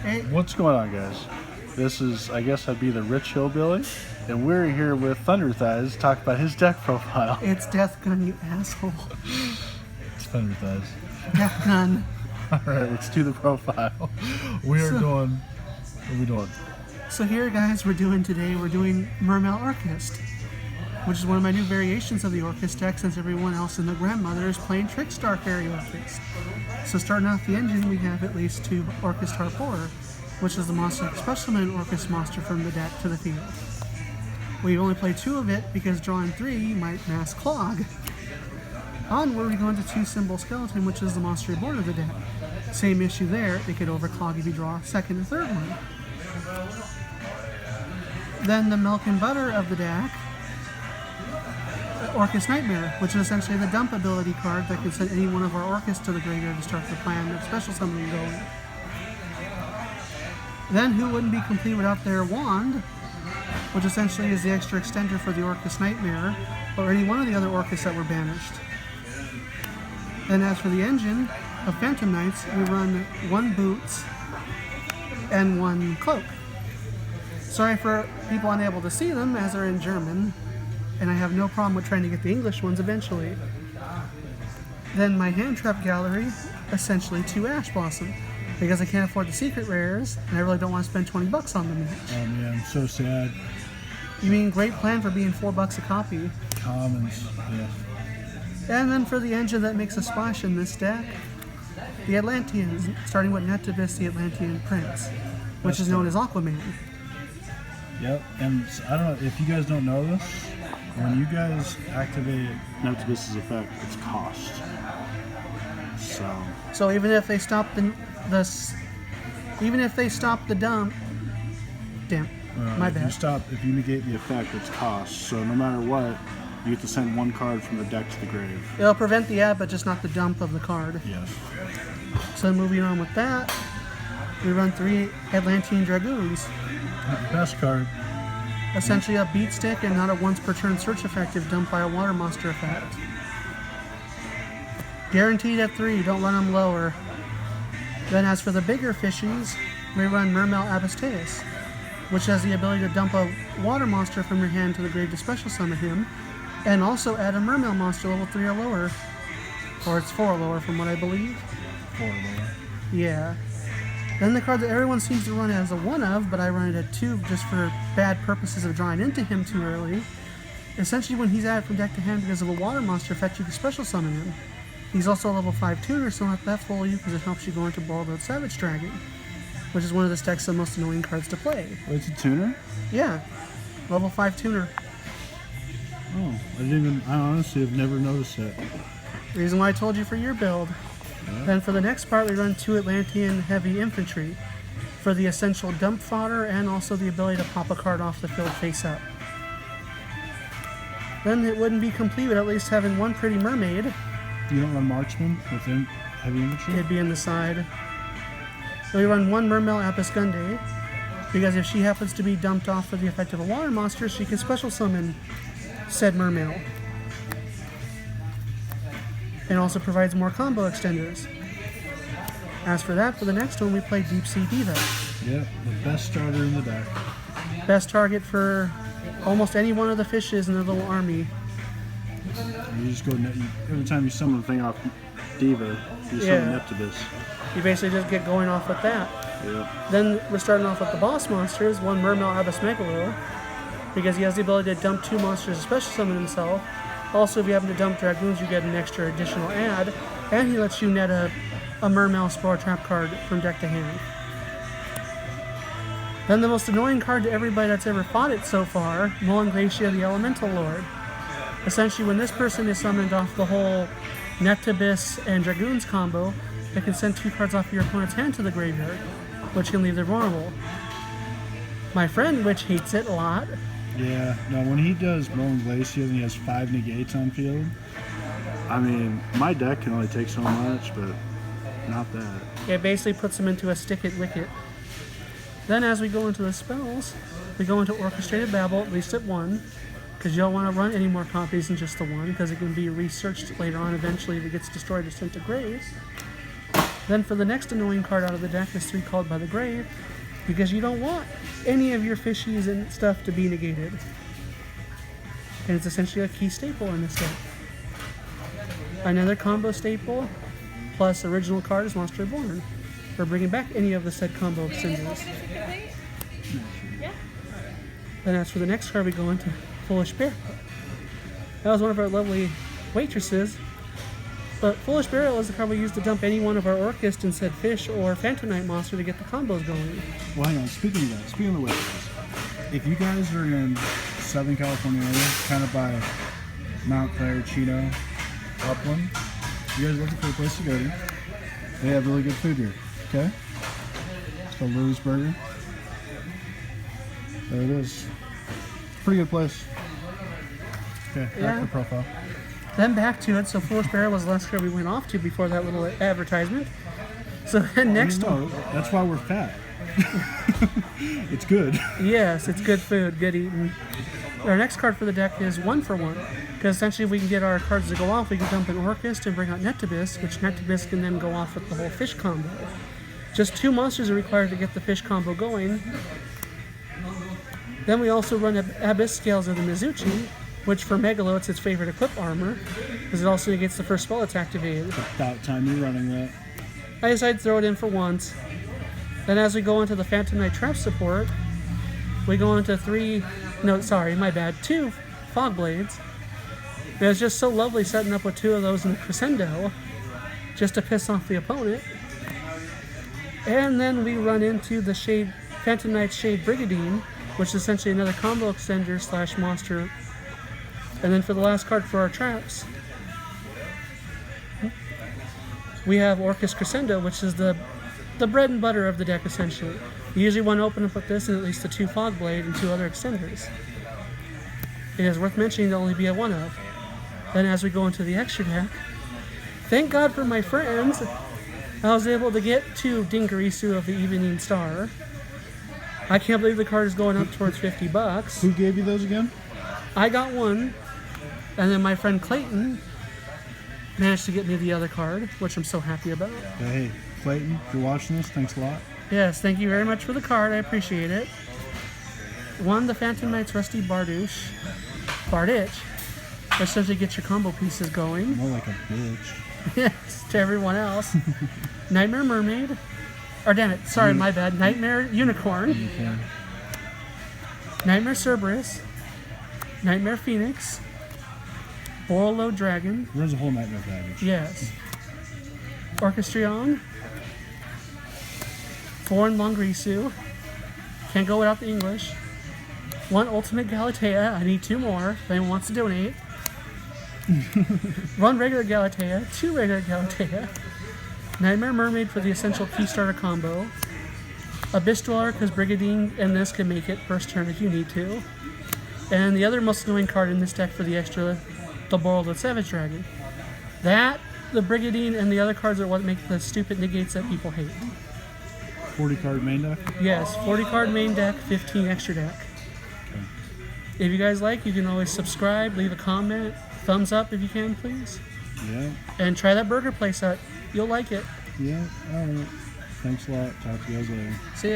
Hey. What's going on, guys? This is, I guess I'd be the rich hillbilly, and we're here with Thunder Thighs to talk about his deck profile. It's Deathgun, you asshole. It's Thunder Thighs. Deathgun. Alright, let's do the profile. What are we doing? So here, guys, we're doing Mermail Orcust, which is one of my new variations of the Orcust deck since everyone else in the grandmother is playing Trickstar Fairy Orcust. So starting off the engine, we have at least 2 Orcust Harporer, which is the monster that special summon Orcust monster from the deck to the field. We only play 2 of it because drawing 3 might mass clog. Onward, we go into 2 Symbol Skeleton, which is the monster reborn of the deck. Same issue there, it could overclog if you draw a second or third one. Then the Milk and Butter of the deck, Orcust Nightmare, which is essentially the dump ability card that can send any one of our Orcust to the graveyard to start the plan of special summoning going. Then who wouldn't be complete without their wand, which essentially is the extra extender for the Orcust Nightmare, or any one of the other Orcusts that were banished. Then as for the engine of Phantom Knights, we run 1 Boots and 1 Cloak. Sorry for people unable to see them as they're in German, and I have no problem with trying to get the English ones eventually. Then my hand trap gallery, essentially 2 Ash Blossom, because I can't afford the secret rares, and I really don't want to spend $20 on them yet. Oh man, so sad. You mean great plan for being $4 a copy. Commons, yeah. And then for the engine that makes a splash in this deck, the Atlanteans, starting with Nettibus, the Atlantean Prince, which is known as Aquaman. Yep, and I don't know if you guys don't know this, when you guys activate Nettibus's effect, it's cost. So even if they stop the dump, damn, my bad. If you negate the effect, it's cost. So no matter what, you get to send 1 card from the deck to the grave. It'll prevent the add, but just not the dump of the card. Yes. So moving on with that, we run 3 Atlantean Dragoons. Best card. Essentially a beat stick and not a once per turn search effective dumped by a water monster effect. Guaranteed at 3, don't run them lower. Then as for the bigger fishies, we run Mermail Abasteus, which has the ability to dump a water monster from your hand to the grave to special summon him, and also add a Mermail monster level 3 or lower. Or it's 4 or lower from what I believe. 4 or lower. Yeah. Then the card that everyone seems to run as a 1 of, but I run it at 2 just for bad purposes of drawing into him too early. Essentially when he's added from deck to hand because of a water monster effect, you can special summon him. He's also a level 5 tuner, so not that full you because it helps you go into Bald-Oat Savage Dragon, which is one of this deck's most annoying cards to play. Oh, it's a tuner? Yeah. Level 5 tuner. Oh, I honestly have never noticed that. Reason why I told you for your build. Yeah. Then for the next part, we run 2 Atlantean Heavy Infantry for the essential dump fodder and also the ability to pop a card off the field face up. Then it wouldn't be complete without at least having 1 pretty mermaid. You don't run Marksman within Heavy Infantry? It'd be in the side. So we run 1 Mermail Apisgunde, because if she happens to be dumped off for the effect of a water monster, she can special summon said Mermail. And also provides more combo extenders. As for that, for the next one, we play Deep Sea Diva. Yep, the best starter in the deck. Best target for almost any one of the fishes in the little army. You just go, every time you summon a thing off Diva, you summon Nettibus. You basically just get going off with that. Yep. Then we're starting off with the boss monsters, 1 Mermail Abyss Megalo, because he has the ability to dump 2 monsters to special summon himself. Also, if you happen to dump Dragoons, you get an extra additional add, and he lets you net a Mermail Spore Trap card from deck to hand. Then the most annoying card to everybody that's ever fought it so far, Mullen Glacier, the Elemental Lord. Essentially, when this person is summoned off the whole Nettibus and Dragoons combo, it can send 2 cards off your opponent's hand to the graveyard, which can leave them vulnerable. My friend, which hates it a lot. Yeah, no, when he does Rolling Glacier and he has 5 negates on field, I mean, my deck can only take so much, but not that. It basically puts him into a stick-it-wicket. Then as we go into the spells, we go into Orchestrated Babble, at least at 1, because you don't want to run any more copies than just the 1, because it can be researched later on eventually if it gets destroyed or sent to graves. Then for the next annoying card out of the deck is 3 Called by the Grave, because you don't want any of your fishies and stuff to be negated. And it's essentially a key staple in this deck. Another combo staple, plus original card is Monster Reborn, for bringing back any of the said combo extenders. Then as for the next card, we go into Foolish Bear. That was one of our lovely waitresses. But Foolish Burial is the card we used to dump any one of our Orcust and said fish or Phantom Knight monster to get the combos going. Well, hang on. Speaking of that, speaking of the waitresses, if you guys are in Southern California area, kind of by Mount Clair, Chino, Upland, you guys looking for a place to go to, they have really good food here, okay? It's called Louis Burger. There it is. Pretty good place. Okay, back to the profile. Then back to it, so Foolish Burial was the last card we went off to before that little advertisement. So then next one. That's why we're fat. It's good. Yes, it's good food, good eating. Our next card for the deck is 1 for 1. Because essentially if we can get our cards to go off, we can dump an Orcust and bring out Netabis, which Netabis can then go off with the whole fish combo. Just 2 monsters are required to get the fish combo going. Then we also run Abyss Scales of the Mizuchi, which for Megalo, it's its favorite equip armor, because it also gets the first spell it's activated. About time you're running that. I decided to throw it in for once. Then as we go into the Phantom Knight Trap support, we go into 2 Fog Blades. It was just so lovely setting up with 2 of those in the Crescendo, just to piss off the opponent. And then we run into the Phantom Knight Shade Brigadine, which is essentially another combo extender / monster. And then for the last card for our traps, we have Orcust Crescendo, which is the bread and butter of the deck essentially. You usually want to open up with this and at least the 2 Fog Blade and 2 other extenders. It is worth mentioning to only be a 1 of. Then as we go into the extra deck, thank God for my friends, I was able to get 2 Dingarisu of the Evening Star. I can't believe the card is going up towards $50. Who gave you those again? I got 1. And then my friend Clayton managed to get me the other card, which I'm so happy about. Hey, Clayton, if you're watching this, thanks a lot. Yes, thank you very much for the card. I appreciate it. 1, the Phantom Knight's Rusty Barditch. Essentially gets your combo pieces going. More like a bitch. Yes, to everyone else. Nightmare Mermaid. Or damn it, sorry, my bad. Nightmare Unicorn. Okay. Nightmare Cerberus. Nightmare Phoenix. Borolo Dragon. There's a whole nightmare package. Yes. Orchestrion. Foreign Longrisu. Can't go without the English. 1 Ultimate Galatea. I need 2 more if anyone wants to donate. 1 regular Galatea. 2 regular Galatea. Nightmare Mermaid for the essential key starter combo. Abyss Dweller, because Brigadine and this can make it first turn if you need to. And the other most annoying card in this deck for the extra, the Borolo Savage Dragon. That, the Brigadine, and the other cards are what make the stupid negates that people hate. 40 card main deck? Yes, 40 card main deck, 15 extra deck. Okay. If you guys like, you can always subscribe, leave a comment, thumbs up if you can, please. Yeah. And try that burger place out. You'll like it. Yeah, alright. Thanks a lot. Talk to you guys later. See ya.